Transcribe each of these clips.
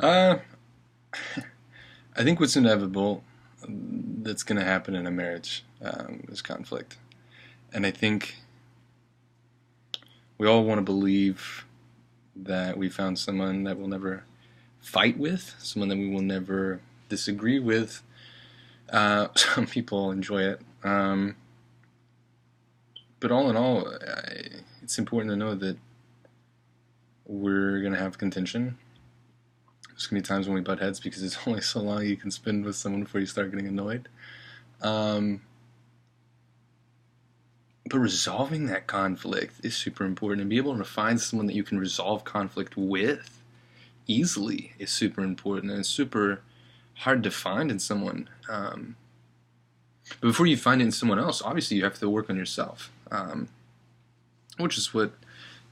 Uh, I think what's inevitable that's going to happen in a marriage is conflict. And I think we all want to believe that we found someone that we'll never fight with, someone that we will never disagree with. Some people enjoy it. But all in all, it's important to know that we're going to have contention. There's going to be times when we butt heads because there's only so long you can spend with someone before you start getting annoyed. Um, but resolving that conflict is super important, and be able to find someone that you can resolve conflict with easily is super important, and it's super hard to find in someone. But before you find it in someone else, obviously you have to work on yourself, which is what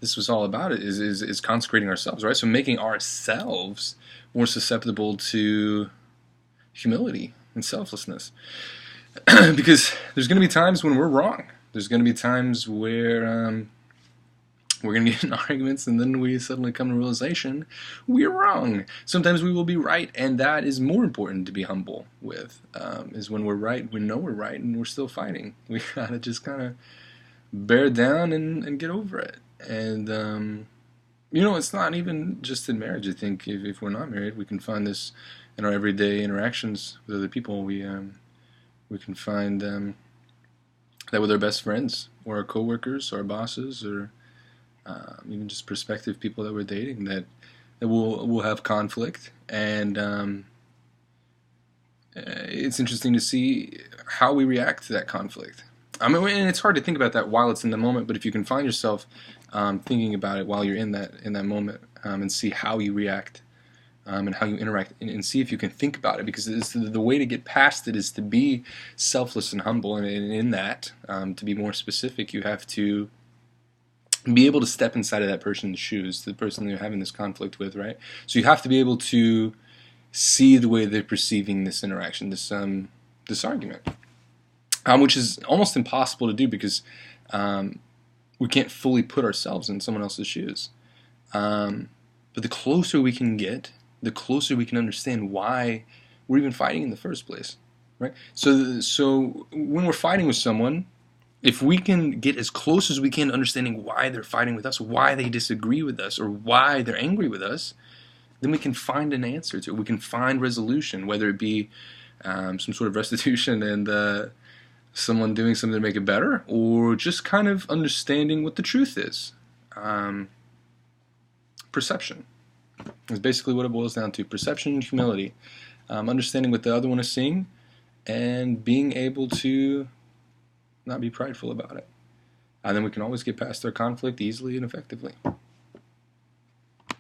this was all about. Is consecrating ourselves, right? So making ourselves more susceptible to humility and selflessness, because there's going to be times when we're wrong. There's going to be times where we're going to get in arguments, and then we suddenly come to the realization we're wrong. Sometimes we will be right, and that is more important to be humble with, is when we're right, we know we're right, and we're still fighting. We got to just kind of bear down and get over it. And, it's not even just in marriage. I think if we're not married, we can find this in our everyday interactions with other people. We can find that with our best friends, or our coworkers, or our bosses, or even just prospective people that we're dating, that we'll have conflict. And it's interesting to see how we react to that conflict. I mean, and it's hard to think about that while it's in the moment, but if you can find yourself thinking about it while you're in that moment, and see how you react, and how you interact, and see if you can think about it, because the way to get past it is to be selfless and humble, and in that, to be more specific, you have to be able to step inside of that person's shoes, the person you're having this conflict with, right? So you have to be able to see the way they're perceiving this interaction, this argument, which is almost impossible to do, because we can't fully put ourselves in someone else's shoes. But the closer we can get, the closer we can understand why we're even fighting in the first place, right? So when we're fighting with someone, if we can get as close as we can to understanding why they're fighting with us, why they disagree with us, or why they're angry with us, then we can find an answer to it. We can find resolution, whether it be some sort of restitution and someone doing something to make it better, or just kind of understanding what the truth is. Perception is basically what it boils down to. Perception and humility. Understanding what the other one is seeing, and being able to not be prideful about it. And then we can always get past our conflict easily and effectively.